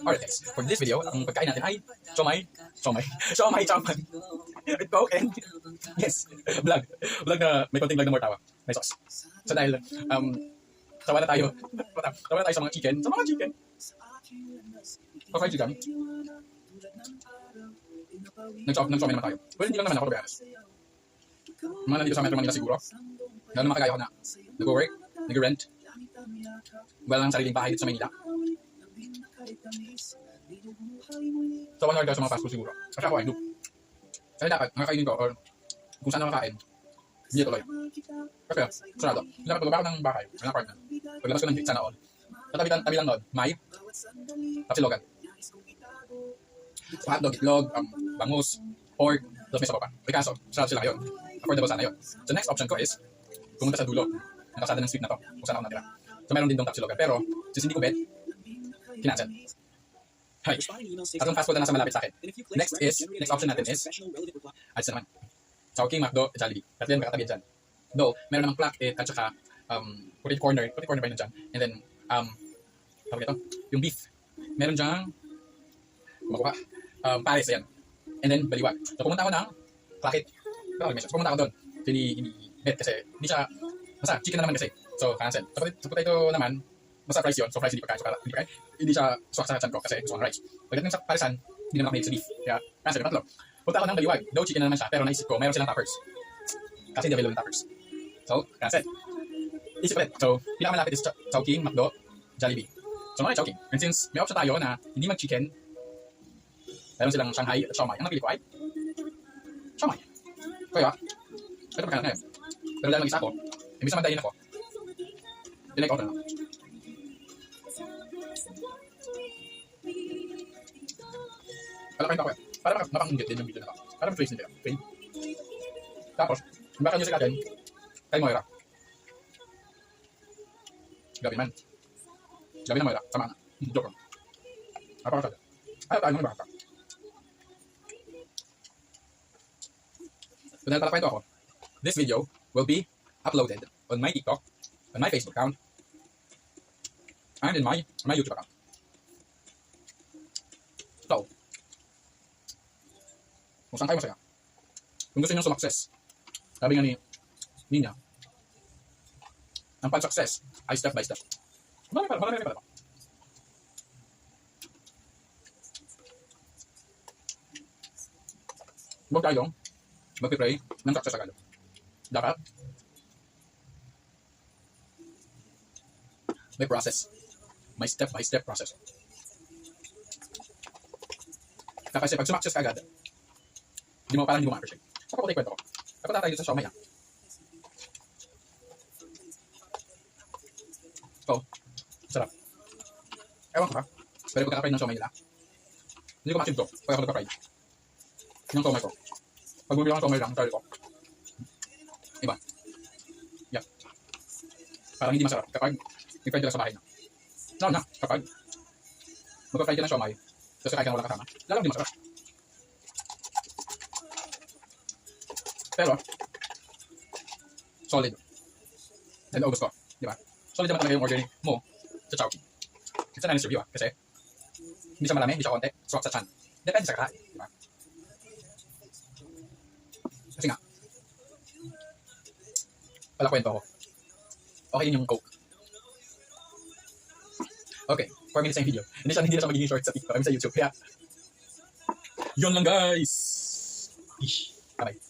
Alright guys, for this video, ang pagkain natin ay siomai chompang with coke and yes, vlog na may konting vlog na more tawa, may sauce. So dahil tawa na tayo sa mga chicken, okay chicken, nag-siomai naman tayo. Well, hindi lang naman ako, to be honest. Mga nandito sa Metro Manila siguro, lalo naman kagaya ko na nag-work, nag-rent, walang sariling bahay dito sa Manila. So, 1 hour daw sa mga fast food siguro. Kasi ako ay loop. Kasi dapat, nakakainin ko or kung saan ako makain, hindi tuloy. Kasi, sarado. Hindi dapat pagbaba ko ng bahay, ng apartment. Paglabas ko ng gate, sana all. Sa tabi lang noon, may tapsilogan. So, hotdog, itlog, bangus, pork, tapos may sopa pa. May kaso, sarado sila ngayon. Affordable sana yun. So, next option ko is, pumunta sa dulo, ng kalsada ng street na to, kung saan ako natira. So, meron din dong tapsilogan. Pero, since hindi ko bet, kinancel. Hi. Tatlong fast food na nasa malapit sa akin. Next option natin is, ads na naman. Chowking, McDo, Jollibee. Tatlo yan kakatabi dyan. Though, meron namang Plaque at saka Purit Corner pa yun dyan. And then, tawag ito, yung beef. Meron dyan, kumakuha, Paris, ayan. And then, Baliwag. So, pumunta ako ng Plaque. So, pumunta ako doon. So, ini-bet kasi, hindi siya, basta, chicken na naman kasi. So, cancel. Sa potato naman, basta fries yun. So, fries hindi pa kain. Hindi siya swak sa chan ko kasi gusto kong rice. Pagdating sa parisan, hindi naman ako mahilig sa beef. Kaya, cancel yung tatlo. Punta ako ng Baliwag. Though chicken na naman siya, pero naisip ko, mayroon silang toppers. Kasi hindi available ng toppers. So, cancel. Isip ulit. So, pinakamalapit is Chowking, McDo, Jollibee. So, mga Chowking. And since may option tayo na hindi mag-chicken, meron silang Shanghai at siomai. Ang napili ko ay siomai. Kaya, ito pagkalat ngayon. Pero dahil mag-isa ako, imbis na magdahin ako, dinay ko na lang. Palakain ako yan. Para mapang-ingit din yung video na ito. Para mag-trace nila. Okay? Tapos, yung background music natin, kay Moira. Gabi man. Gabi na Moira. Sama na. Joke lang. Napakasada. Ayaw tayo mga baka. So dahil palakain ito ako, this video will be uploaded on my TikTok, on my Facebook account, and in my YouTube account. So, kung saan kayo masaya, kung gusto nyo sumakses, sabi nga ni Nina, ang pag-success ay step by step. Marami pala. Huwag tayong mag-pray ng success agad. Dapat may process. May step by step process. Kasi pag sumakses ka agad, hindi mo ma-appreciate. Ako po tayo kwento ko. Ako tayo dito sa siomai. So, sarap. Ewan ko ba? Pero pagkaka-fry ng siomai nila, hindi ko ma-achieve to pag ako nagka-fry. Yung siomai ko. Pag bumili ako ng siomai lang, try ko. Iba. Yeah. Parang hindi masarap kapag nag-fry ka lang sa bahay na. No, kapag mag-fry ka ng siomai, tapos kakain ka na walang kasama, lalong di masarap. Pero, solid. And naubos ko. Di ba? Solid naman talaga yung order mo sa Chowking. It's an honest review kasi hindi siya marami, hindi siya konti, swak sa chan. Depende sa kakain. Di ba? Kasi nga, pala kwento ko. Okay yun yung Coke. Okay, 4 minutes na yung video. Hindi na siya magiging short sa TikTok, sa YouTube. Kaya, yun lang guys! Bye-bye.